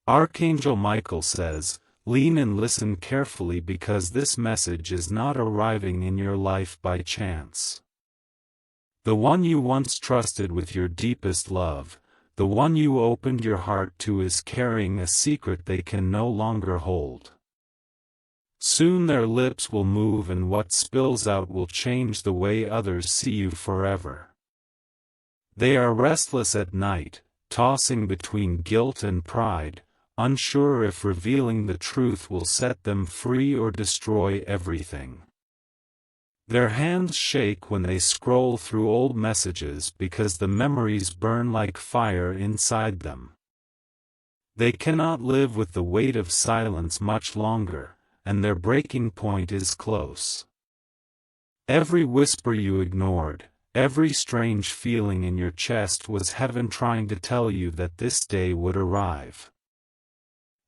Archangel Michael says, lean and listen carefully because this message is not arriving in your life by chance. The one you once trusted with your deepest love, the one you opened your heart to is carrying a secret they can no longer hold. Soon their lips will move and what spills out will change the way others see you forever. They are restless at night, tossing between guilt and pride, unsure if revealing the truth will set them free or destroy everything. Their hands shake when they scroll through old messages because the memories burn like fire inside them. They cannot live with the weight of silence much longer, and their breaking point is close. Every whisper you ignored, every strange feeling in your chest was heaven trying to tell you that this day would arrive.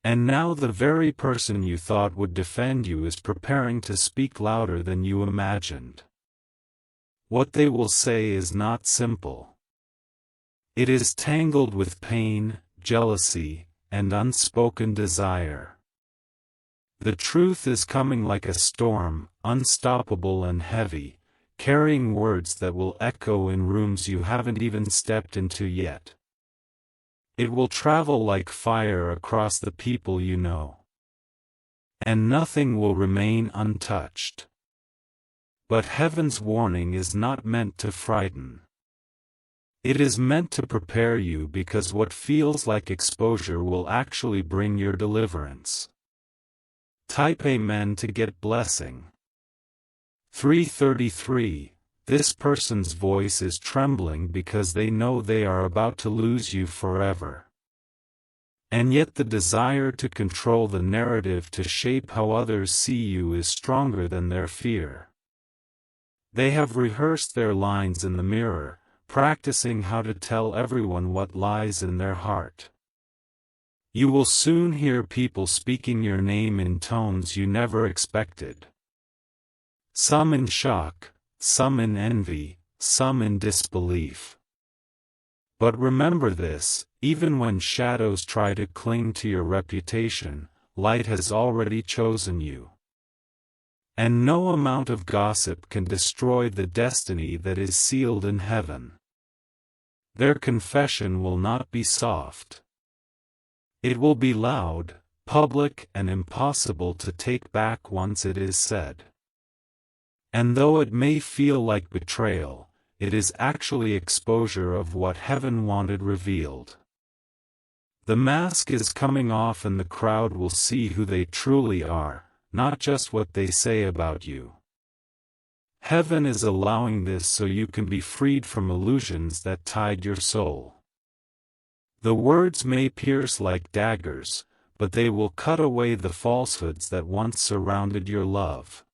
And now the very person you thought would defend you is preparing to speak louder than you imagined. What they will say is not simple. It is tangled with pain, jealousy, and unspoken desire. The truth is coming like a storm, unstoppable and heavy, carrying words that will echo in rooms you haven't even stepped into yet. It will travel like fire across the people you know. And nothing will remain untouched. But heaven's warning is not meant to frighten. It is meant to prepare you because what feels like exposure will actually bring your deliverance. Type Amen to get blessing. 333. This person's voice is trembling because they know they are about to lose you forever. And yet the desire to control the narrative to shape how others see you is stronger than their fear. They have rehearsed their lines in the mirror, practicing how to tell everyone what lies in their heart. You will soon hear people speaking your name in tones you never expected. Some in shock, some in envy, some in disbelief. But remember this, even when shadows try to cling to your reputation, light has already chosen you. And no amount of gossip can destroy the destiny that is sealed in heaven. Their confession will not be soft. It will be loud, public, and impossible to take back once it is said. And though it may feel like betrayal, it is actually exposure of what heaven wanted revealed. The mask is coming off and the crowd will see who they truly are, not just what they say about you. Heaven is allowing this so you can be freed from illusions that tied your soul. The words may pierce like daggers, but they will cut away the falsehoods that once surrounded your love.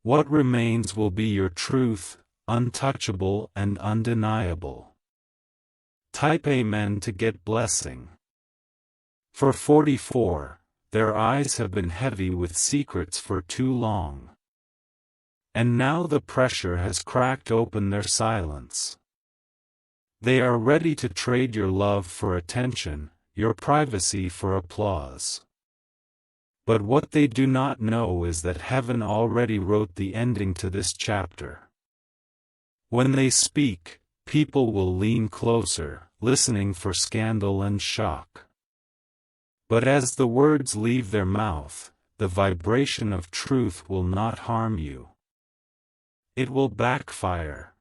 What remains will be your truth, untouchable and undeniable. Type Amen to get blessing. For 44, their eyes have been heavy with secrets for too long. And now the pressure has cracked open their silence. They are ready to trade your love for attention, your privacy for applause. But what they do not know is that heaven already wrote the ending to this chapter. When they speak, people will lean closer, listening for scandal and shock. But as the words leave their mouth, the vibration of truth will not harm you. It will backfire.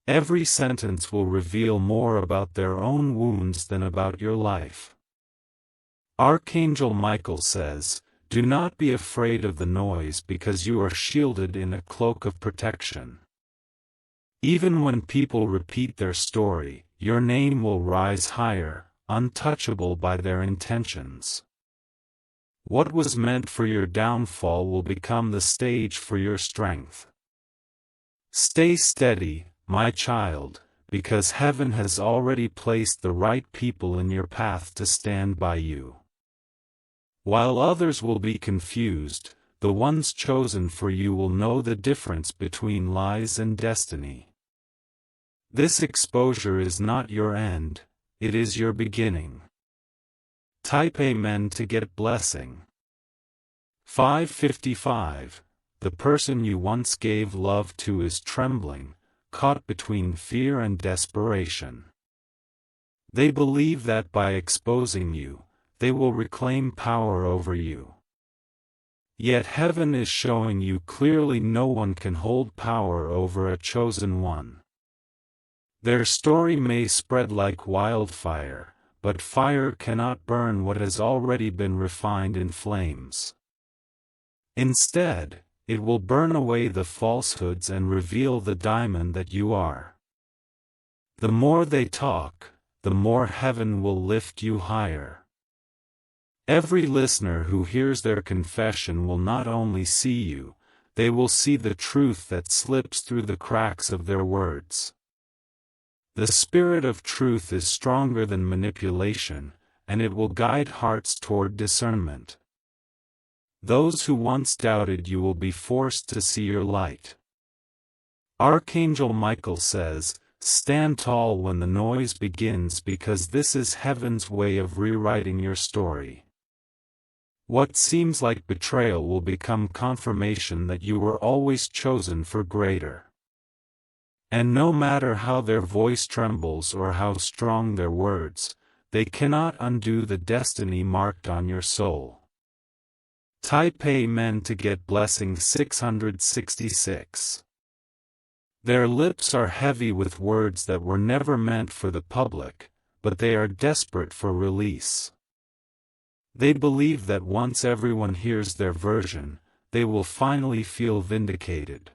Every sentence will reveal more about their own wounds than about your life. Archangel Michael says, do not be afraid of the noise because you are shielded in a cloak of protection. Even when people repeat their story, your name will rise higher, untouchable by their intentions. What was meant for your downfall will become the stage for your strength. Stay steady, my child, because heaven has already placed the right people in your path to stand by you. While others will be confused, the ones chosen for you will know the difference between lies and destiny. This exposure is not your end, it is your beginning. Type Amen to get blessing. 555. The person you once gave love to is trembling, caught between fear and desperation. They believe that by exposing you, they will reclaim power over you. Yet heaven is showing you clearly no one can hold power over a chosen one. Their story may spread like wildfire, but fire cannot burn what has already been refined in flames. Instead, it will burn away the falsehoods and reveal the diamond that you are. The more they talk, the more heaven will lift you higher. Every listener who hears their confession will not only see you, they will see the truth that slips through the cracks of their words. The spirit of truth is stronger than manipulation, and it will guide hearts toward discernment. Those who once doubted you will be forced to see your light. Archangel Michael says, "Stand tall when the noise begins, because this is heaven's way of rewriting your story." What seems like betrayal will become confirmation that you were always chosen for greater. And no matter how their voice trembles or how strong their words, they cannot undo the destiny marked on your soul. Type Amen to get blessing. 666. Their lips are heavy with words that were never meant for the public, but they are desperate for release. They believe that once everyone hears their version, they will finally feel vindicated.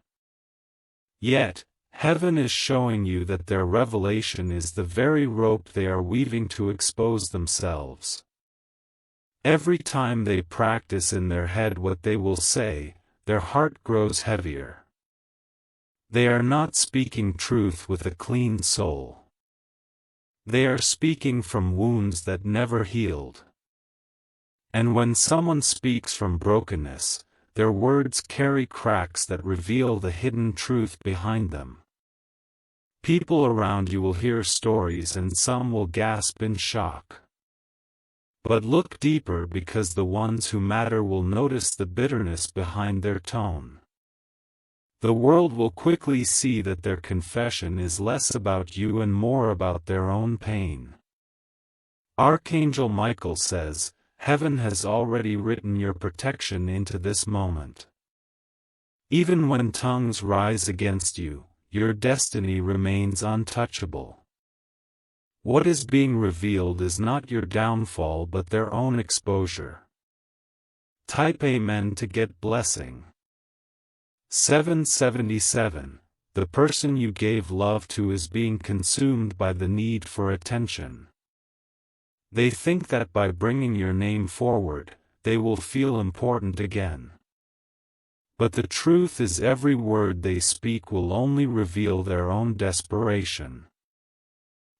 Yet, heaven is showing you that their revelation is the very rope they are weaving to expose themselves. Every time they practice in their head what they will say, their heart grows heavier. They are not speaking truth with a clean soul. They are speaking from wounds that never healed. And when someone speaks from brokenness, their words carry cracks that reveal the hidden truth behind them. People around you will hear stories and some will gasp in shock. But look deeper, because the ones who matter will notice the bitterness behind their tone. The world will quickly see that their confession is less about you and more about their own pain. Archangel Michael says, "Heaven has already written your protection into this moment. Even when tongues rise against you, your destiny remains untouchable. What is being revealed is not your downfall but their own exposure." Type Amen to get blessing. 777. The person you gave love to is being consumed by the need for attention. They think that by bringing your name forward, they will feel important again. But the truth is, every word they speak will only reveal their own desperation.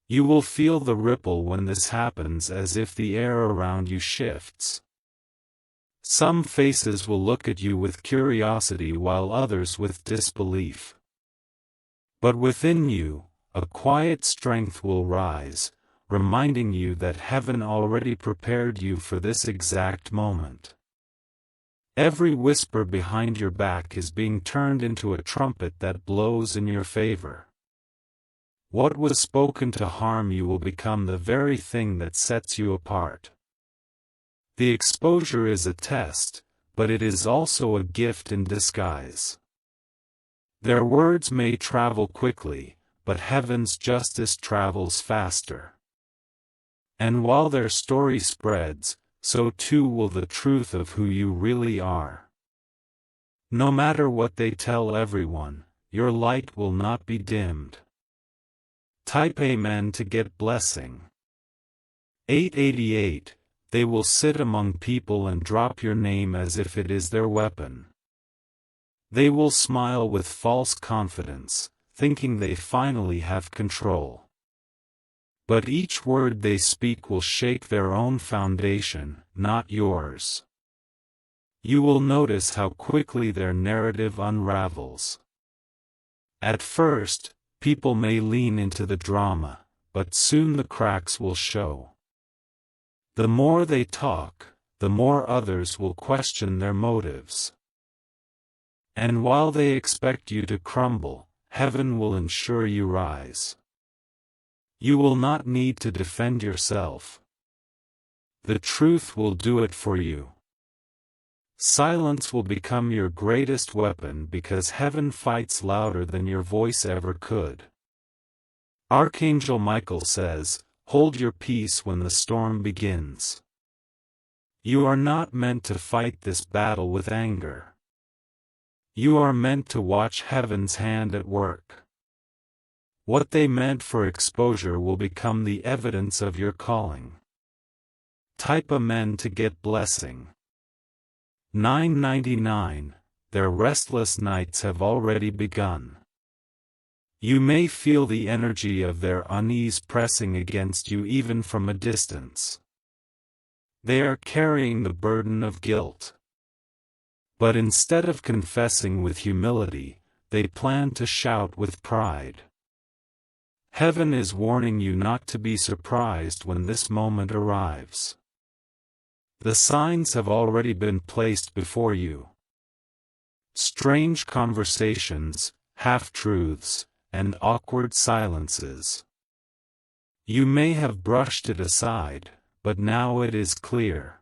You will feel the ripple when this happens, as if the air around you shifts. Some faces will look at you with curiosity while others with disbelief. But within you, a quiet strength will rise, reminding you that heaven already prepared you for this exact moment. Every whisper behind your back is being turned into a trumpet that blows in your favor. What was spoken to harm you will become the very thing that sets you apart. The exposure is a test, but it is also a gift in disguise. Their words may travel quickly, but heaven's justice travels faster. And while their story spreads, so too will the truth of who you really are. No matter what they tell everyone, your light will not be dimmed. Type Amen to get blessing. 888. They will sit among people and drop your name as if it is their weapon. They will smile with false confidence, thinking they finally have control. But each word they speak will shake their own foundation, not yours. You will notice how quickly their narrative unravels. At first, people may lean into the drama, but soon the cracks will show. The more they talk, the more others will question their motives. And while they expect you to crumble, heaven will ensure you rise. You will not need to defend yourself. The truth will do it for you. Silence will become your greatest weapon because heaven fights louder than your voice ever could. Archangel Michael says, "Hold your peace when the storm begins." You are not meant to fight this battle with anger. You are meant to watch heaven's hand at work. What they meant for exposure will become the evidence of your calling. Type Amen to get blessing. 999. Their restless nights have already begun. You may feel the energy of their unease pressing against you even from a distance. They are carrying the burden of guilt. But instead of confessing with humility, they plan to shout with pride. Heaven is warning you not to be surprised when this moment arrives. The signs have already been placed before you. Strange conversations, half-truths, and awkward silences. You may have brushed it aside, but now it is clear.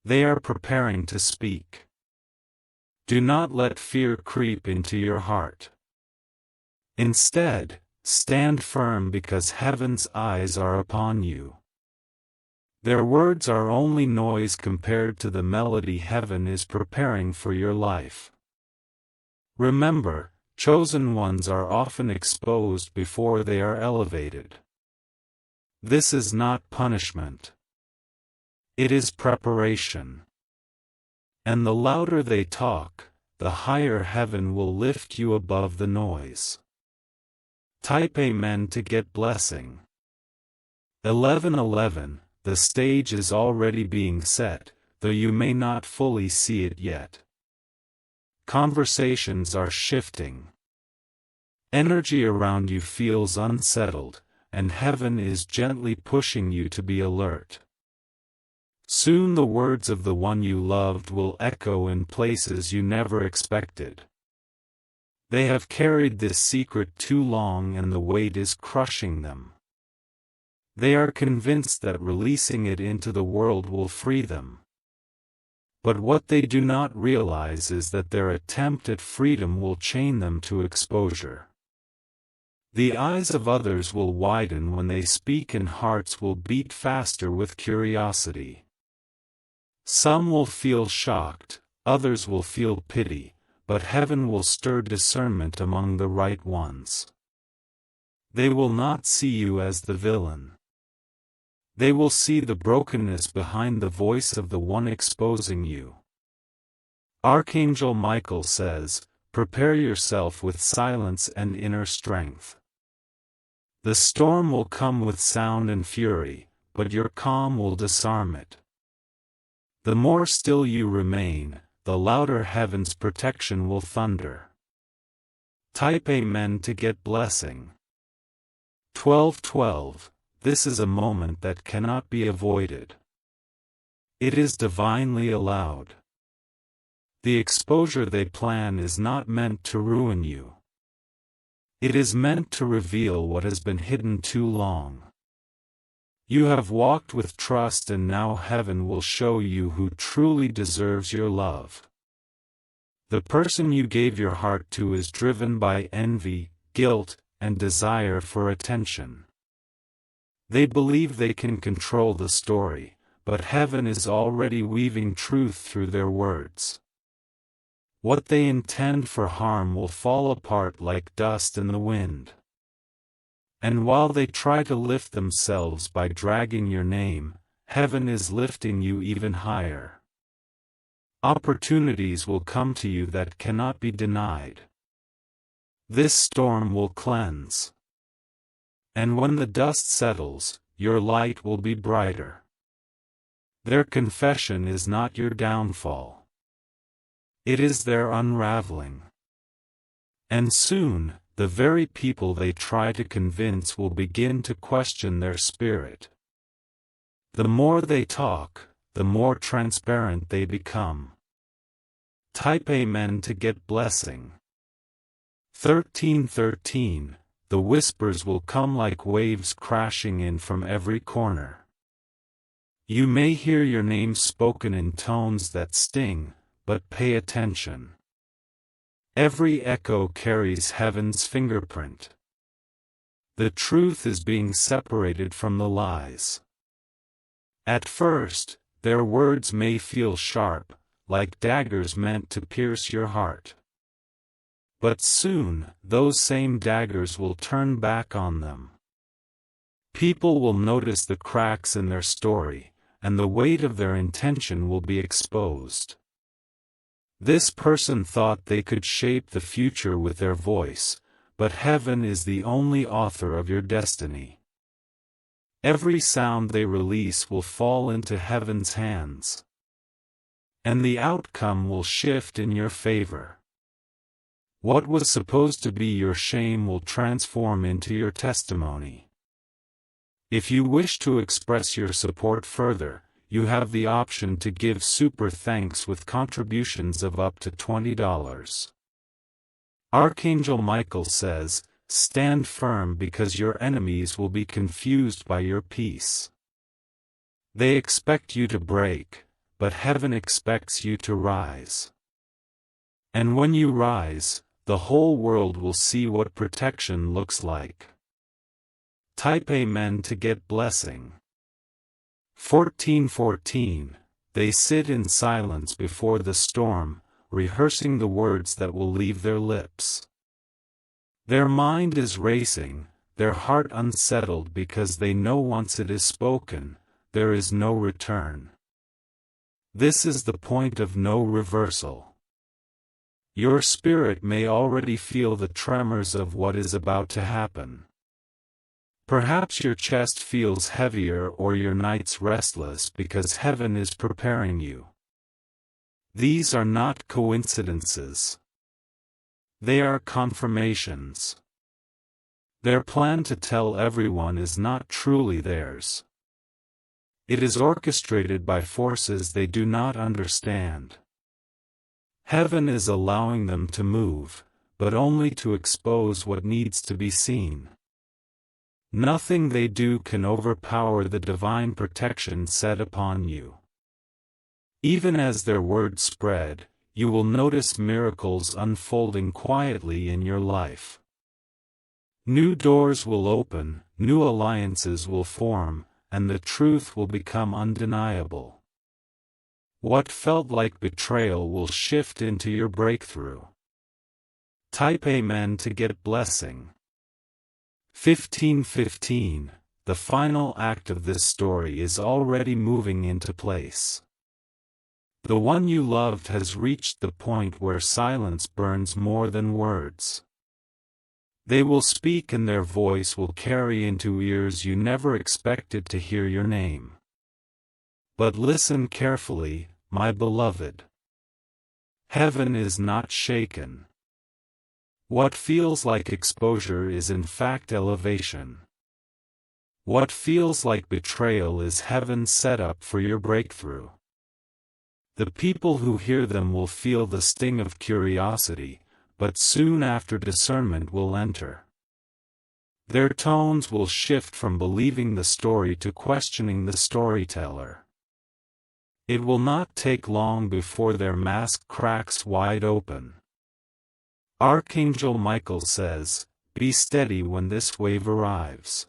They are preparing to speak. Do not let fear creep into your heart. Instead, stand firm because heaven's eyes are upon you. Their words are only noise compared to the melody heaven is preparing for your life. Remember, chosen ones are often exposed before they are elevated. This is not punishment. It is preparation. And the louder they talk, the higher heaven will lift you above the noise. Type Amen to get blessing. 1111. The stage is already being set, though you may not fully see it yet. Conversations are shifting. Energy around you feels unsettled, and heaven is gently pushing you to be alert. Soon the words of the one you loved will echo in places you never expected. They have carried this secret too long and the weight is crushing them. They are convinced that releasing it into the world will free them. But what they do not realize is that their attempt at freedom will chain them to exposure. The eyes of others will widen when they speak and hearts will beat faster with curiosity. Some will feel shocked, others will feel pity, but heaven will stir discernment among the right ones. They will not see you as the villain. They will see the brokenness behind the voice of the one exposing you. Archangel Michael says, "Prepare yourself with silence and inner strength." The storm will come with sound and fury, but your calm will disarm it. The more still you remain, the louder heaven's protection will thunder. Type Amen to get blessing. 1212. This is a moment that cannot be avoided. It is divinely allowed. The exposure they plan is not meant to ruin you. It is meant to reveal what has been hidden too long. You have walked with trust and now heaven will show you who truly deserves your love. The person you gave your heart to is driven by envy, guilt, and desire for attention. They believe they can control the story, but heaven is already weaving truth through their words. What they intend for harm will fall apart like dust in the wind. And while they try to lift themselves by dragging your name, heaven is lifting you even higher. Opportunities will come to you that cannot be denied. This storm will cleanse. And when the dust settles, your light will be brighter. Their confession is not your downfall. It is their unraveling. And soon, the very people they try to convince will begin to question their spirit. The more they talk, the more transparent they become. Type Amen to get blessing. 1313. The whispers will come like waves crashing in from every corner. You may hear your name spoken in tones that sting, but pay attention. Every echo carries heaven's fingerprint. The truth is being separated from the lies. At first, their words may feel sharp, like daggers meant to pierce your heart. But soon, those same daggers will turn back on them. People will notice the cracks in their story, and the weight of their intention will be exposed. This person thought they could shape the future with their voice, but heaven is the only author of your destiny. Every sound they release will fall into heaven's hands, and the outcome will shift in your favor. What was supposed to be your shame will transform into your testimony. If you wish to express your support further, you have the option to give super thanks with contributions of up to $20. Archangel Michael says, "Stand firm because your enemies will be confused by your peace. They expect you to break, but heaven expects you to rise. And when you rise, the whole world will see what protection looks like." Type Amen to get blessing. 1414. They sit in silence before the storm, rehearsing the words that will leave their lips. Their mind is racing, their heart unsettled because they know once it is spoken, there is no return. This is the point of no reversal. Your spirit may already feel the tremors of what is about to happen. Perhaps your chest feels heavier or your nights restless because heaven is preparing you. These are not coincidences. They are confirmations. Their plan to tell everyone is not truly theirs. It is orchestrated by forces they do not understand. Heaven is allowing them to move, but only to expose what needs to be seen. Nothing they do can overpower the divine protection set upon you. Even as their words spread, you will notice miracles unfolding quietly in your life. New doors will open, new alliances will form, and the truth will become undeniable. What felt like betrayal will shift into your breakthrough. Type Amen to get blessing. 1515. The final act of this story is already moving into place. The one you loved has reached the point where silence burns more than words. They will speak and their voice will carry into ears you never expected to hear your name. But listen carefully, my beloved. Heaven is not shaken. What feels like exposure is in fact elevation. What feels like betrayal is heaven's setup for your breakthrough. The people who hear them will feel the sting of curiosity, but soon after discernment will enter. Their tones will shift from believing the story to questioning the storyteller. It will not take long before their mask cracks wide open. Archangel Michael says, "Be steady when this wave arrives.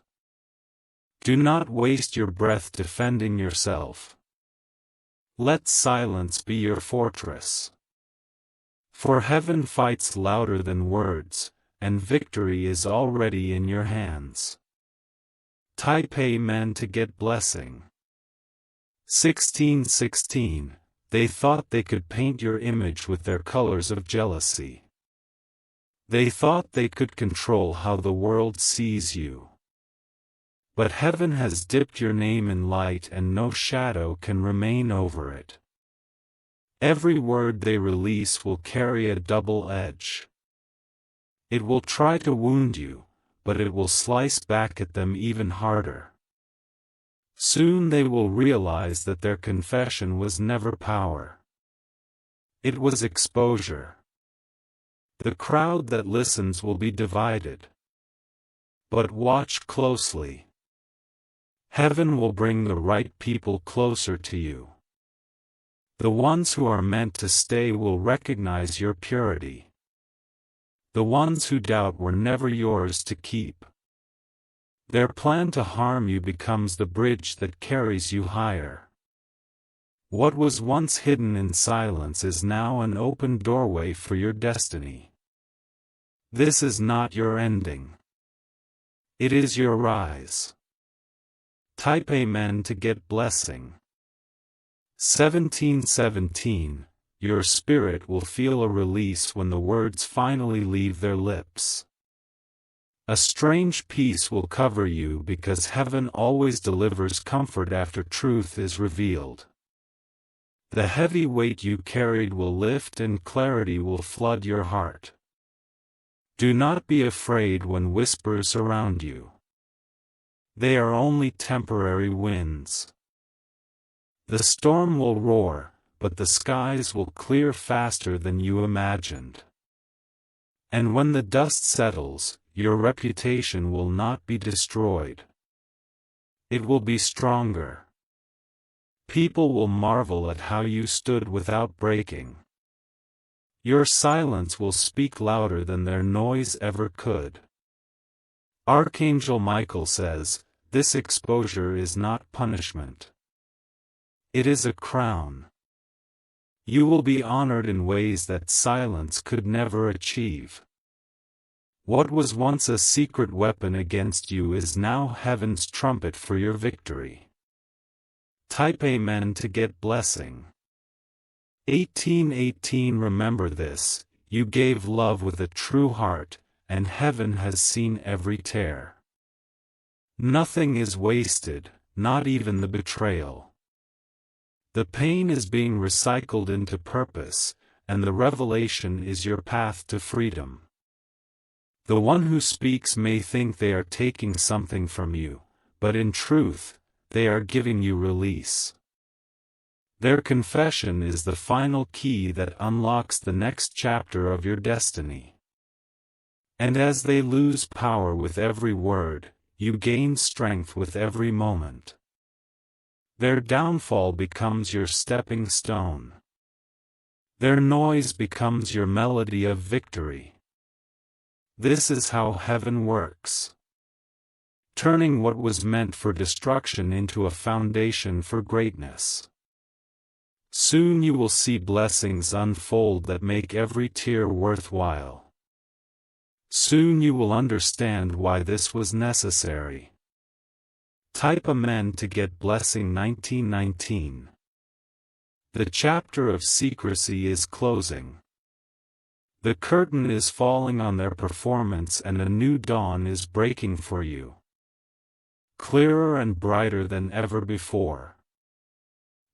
Do not waste your breath defending yourself. Let silence be your fortress. For heaven fights louder than words, and victory is already in your hands." Type Amen to get blessing. 1616. They thought they could paint your image with their colors of jealousy. They thought they could control how the world sees you. But heaven has dipped your name in light and no shadow can remain over it. Every word they release will carry a double edge. It will try to wound you, but it will slice back at them even harder. Soon they will realize that their confession was never power. It was exposure. The crowd that listens will be divided. But watch closely. Heaven will bring the right people closer to you. The ones who are meant to stay will recognize your purity. The ones who doubt were never yours to keep. Their plan to harm you becomes the bridge that carries you higher. What was once hidden in silence is now an open doorway for your destiny. This is not your ending. It is your rise. Type Amen to get blessing. 1717. Your spirit will feel a release when the words finally leave their lips. A strange peace will cover you because heaven always delivers comfort after truth is revealed. The heavy weight you carried will lift and clarity will flood your heart. Do not be afraid when whispers surround you. They are only temporary winds. The storm will roar, but the skies will clear faster than you imagined. And when the dust settles, your reputation will not be destroyed. It will be stronger. People will marvel at how you stood without breaking. Your silence will speak louder than their noise ever could. Archangel Michael says, this exposure is not punishment. It is a crown. You will be honored in ways that silence could never achieve. What was once a secret weapon against you is now heaven's trumpet for your victory. Type Amen to get blessing. 1818. Remember this, you gave love with a true heart, and heaven has seen every tear. Nothing is wasted, not even the betrayal. The pain is being recycled into purpose, and the revelation is your path to freedom. The one who speaks may think they are taking something from you, but in truth, they are giving you release. Their confession is the final key that unlocks the next chapter of your destiny. And as they lose power with every word, you gain strength with every moment. Their downfall becomes your stepping stone. Their noise becomes your melody of victory. This is how heaven works. Turning what was meant for destruction into a foundation for greatness. Soon you will see blessings unfold that make every tear worthwhile. Soon you will understand why this was necessary. Type Amen to get blessing. 1919. The chapter of secrecy is closing. The curtain is falling on their performance and a new dawn is breaking for you. Clearer and brighter than ever before.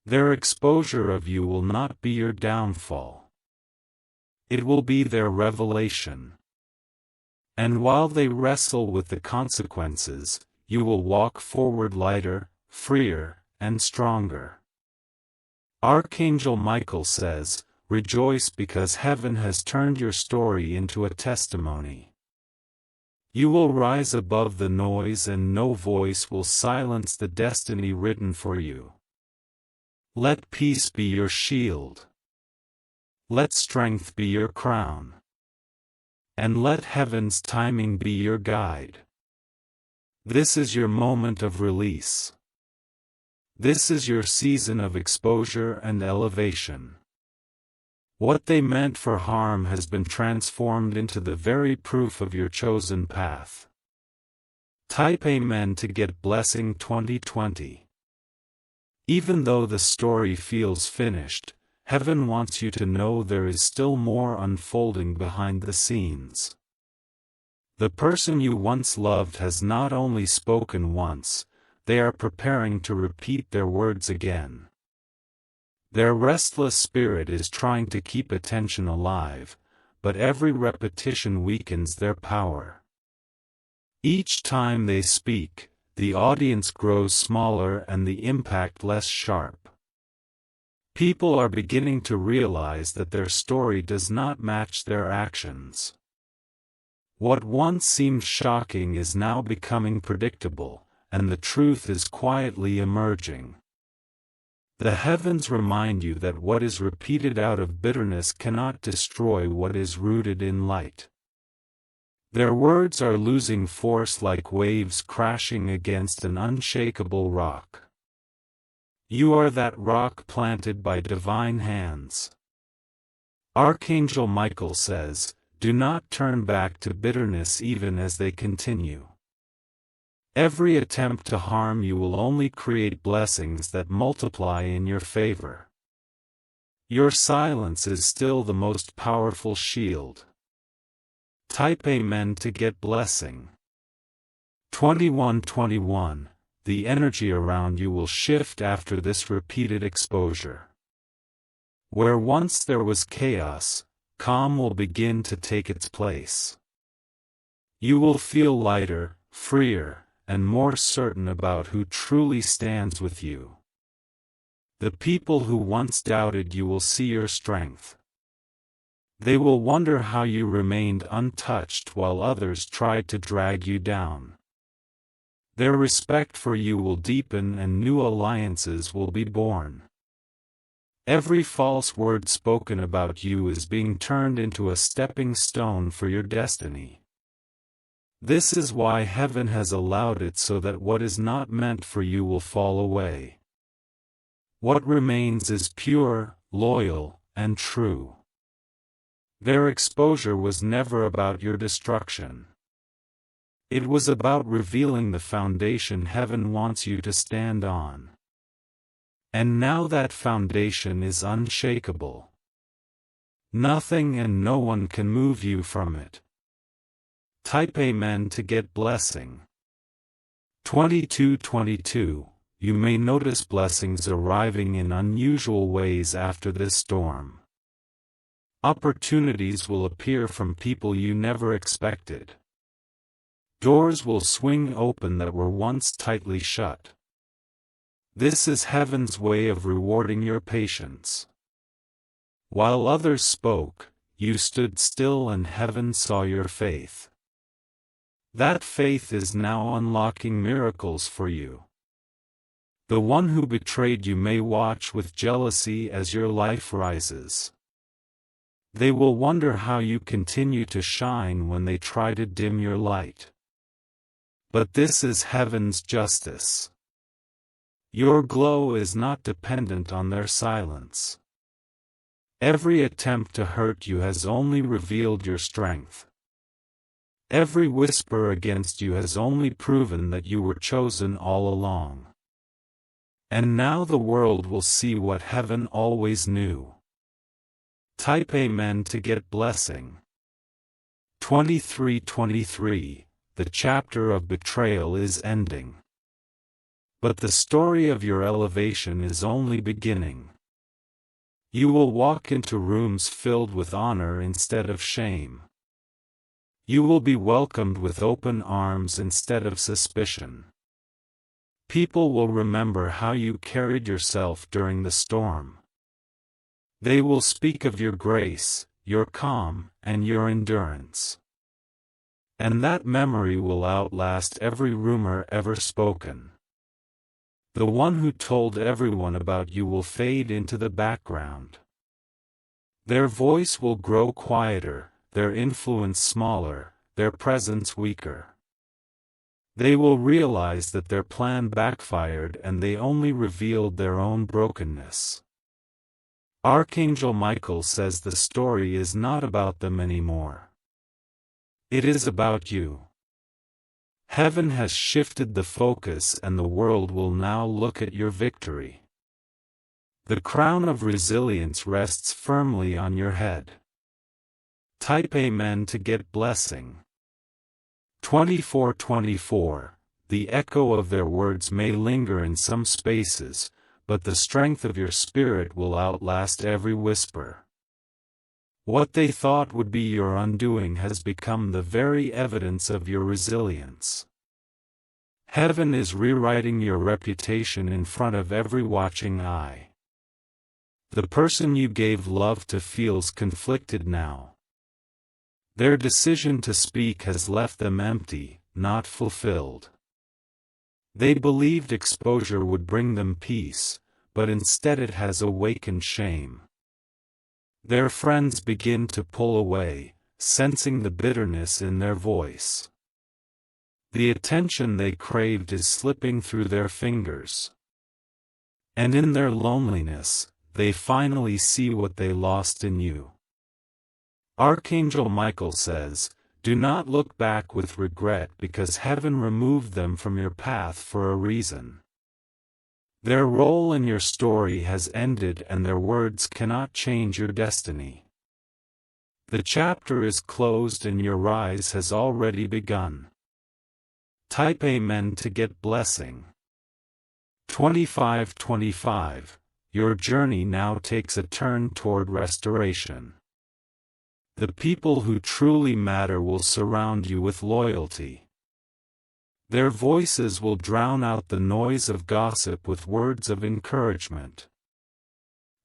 Their exposure of you will not be your downfall. It will be their revelation. And while they wrestle with the consequences, you will walk forward lighter, freer, and stronger. Archangel Michael says, rejoice because heaven has turned your story into a testimony. You will rise above the noise and no voice will silence the destiny written for you. Let peace be your shield. Let strength be your crown. And let heaven's timing be your guide. This is your moment of release. This is your season of exposure and elevation. What they meant for harm has been transformed into the very proof of your chosen path. Type Amen to get blessing. 2020. Even though the story feels finished, heaven wants you to know there is still more unfolding behind the scenes. The person you once loved has not only spoken once, they are preparing to repeat their words again. Their restless spirit is trying to keep attention alive, but every repetition weakens their power. Each time they speak, the audience grows smaller and the impact less sharp. People are beginning to realize that their story does not match their actions. What once seemed shocking is now becoming predictable, and the truth is quietly emerging. The heavens remind you that what is repeated out of bitterness cannot destroy what is rooted in light. Their words are losing force like waves crashing against an unshakable rock. You are that rock planted by divine hands. Archangel Michael says, "Do not turn back to bitterness even as they continue. Every attempt to harm you will only create blessings that multiply in your favor. Your silence is still the most powerful shield." Type Amen to get blessing. 2121. The energy around you will shift after this repeated exposure. Where once there was chaos, calm will begin to take its place. You will feel lighter, freer, and more certain about who truly stands with you. The people who once doubted you will see your strength. They will wonder how you remained untouched while others tried to drag you down. Their respect for you will deepen and new alliances will be born. Every false word spoken about you is being turned into a stepping stone for your destiny. This is why heaven has allowed it, so that what is not meant for you will fall away. What remains is pure, loyal, and true. Their exposure was never about your destruction. It was about revealing the foundation heaven wants you to stand on. And now that foundation is unshakable. Nothing and no one can move you from it. Type Amen to get blessing. 2222. You may notice blessings arriving in unusual ways after this storm. Opportunities will appear from people you never expected. Doors will swing open that were once tightly shut. This is heaven's way of rewarding your patience. While others spoke, you stood still and heaven saw your faith. That faith is now unlocking miracles for you. The one who betrayed you may watch with jealousy as your life rises. They will wonder how you continue to shine when they try to dim your light. But this is heaven's justice. Your glow is not dependent on their silence. Every attempt to hurt you has only revealed your strength. Every whisper against you has only proven that you were chosen all along. And now the world will see what heaven always knew. Type Amen to get blessing. 2323. The chapter of betrayal is ending. But the story of your elevation is only beginning. You will walk into rooms filled with honor instead of shame. You will be welcomed with open arms instead of suspicion. People will remember how you carried yourself during the storm. They will speak of your grace, your calm, and your endurance. And that memory will outlast every rumor ever spoken. The one who told everyone about you will fade into the background. Their voice will grow quieter, their influence smaller, their presence weaker. They will realize that their plan backfired and they only revealed their own brokenness. Archangel Michael says the story is not about them anymore. It is about you. Heaven has shifted the focus and the world will now look at your victory. The crown of resilience rests firmly on your head. Type Amen to get blessing. 2424. The echo of their words may linger in some spaces, but the strength of your spirit will outlast every whisper. What they thought would be your undoing has become the very evidence of your resilience. Heaven is rewriting your reputation in front of every watching eye. The person you gave love to feels conflicted now. Their decision to speak has left them empty, not fulfilled. They believed exposure would bring them peace, but instead it has awakened shame. Their friends begin to pull away, sensing the bitterness in their voice. The attention they craved is slipping through their fingers. And in their loneliness, they finally see what they lost in you. Archangel Michael says, "Do not look back with regret because heaven removed them from your path for a reason. Their role in your story has ended and their words cannot change your destiny. The chapter is closed and your rise has already begun." Type Amen to get blessing. 2525. Your journey now takes a turn toward restoration. The people who truly matter will surround you with loyalty. Their voices will drown out the noise of gossip with words of encouragement.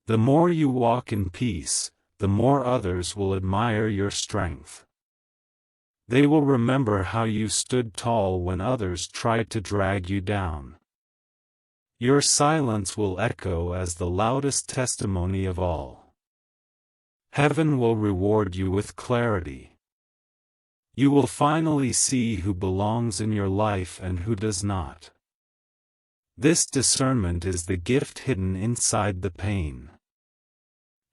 The more you walk in peace, the more others will admire your strength. They will remember how you stood tall when others tried to drag you down. Your silence will echo as the loudest testimony of all. Heaven will reward you with clarity. You will finally see who belongs in your life and who does not. This discernment is the gift hidden inside the pain.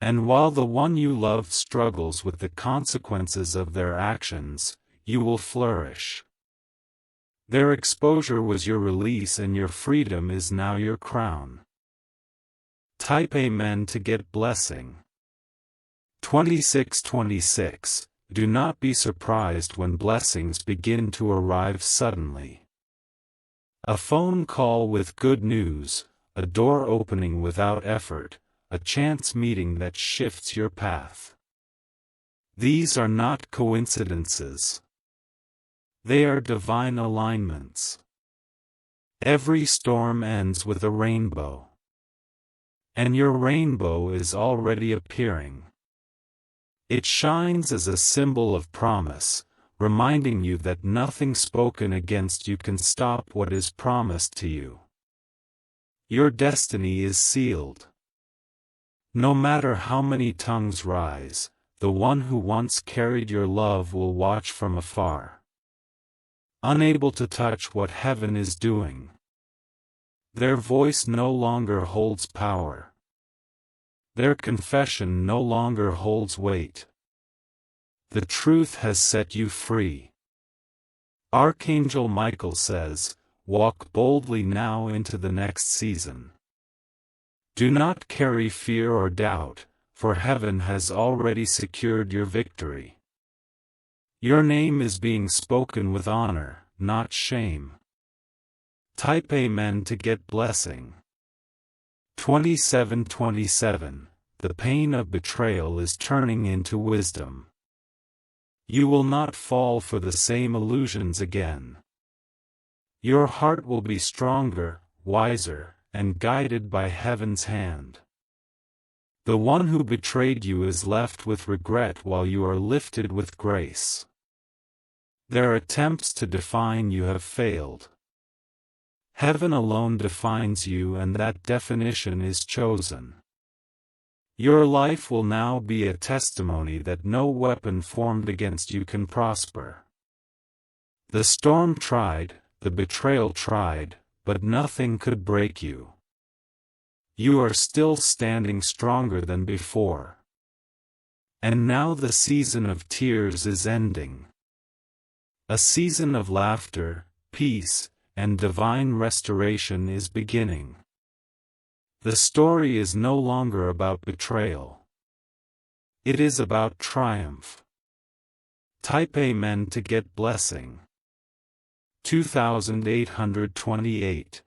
And while the one you love struggles with the consequences of their actions, you will flourish. Their exposure was your release and your freedom is now your crown. Type Amen to get blessing. 2626. Do not be surprised when blessings begin to arrive suddenly. A phone call with good news, a door opening without effort, a chance meeting that shifts your path. These are not coincidences. They are divine alignments. Every storm ends with a rainbow. And your rainbow is already appearing. It shines as a symbol of promise, reminding you that nothing spoken against you can stop what is promised to you. Your destiny is sealed. No matter how many tongues rise, the one who once carried your love will watch from afar, unable to touch what heaven is doing. Their voice no longer holds power. Their confession no longer holds weight. The truth has set you free. Archangel Michael says, "Walk boldly now into the next season. Do not carry fear or doubt, for heaven has already secured your victory. Your name is being spoken with honor, not shame." Type Amen to get blessing. 2727. The pain of betrayal is turning into wisdom. You will not fall for the same illusions again. Your heart will be stronger, wiser, and guided by heaven's hand. The one who betrayed you is left with regret while you are lifted with grace. Their attempts to define you have failed. Heaven alone defines you, and that definition is chosen. Your life will now be a testimony that no weapon formed against you can prosper. The storm tried, the betrayal tried, but nothing could break you. You are still standing stronger than before. And now the season of tears is ending. A season of laughter, peace, and divine restoration is beginning. The story is no longer about betrayal. It is about triumph. Type Amen to get blessing. 2828.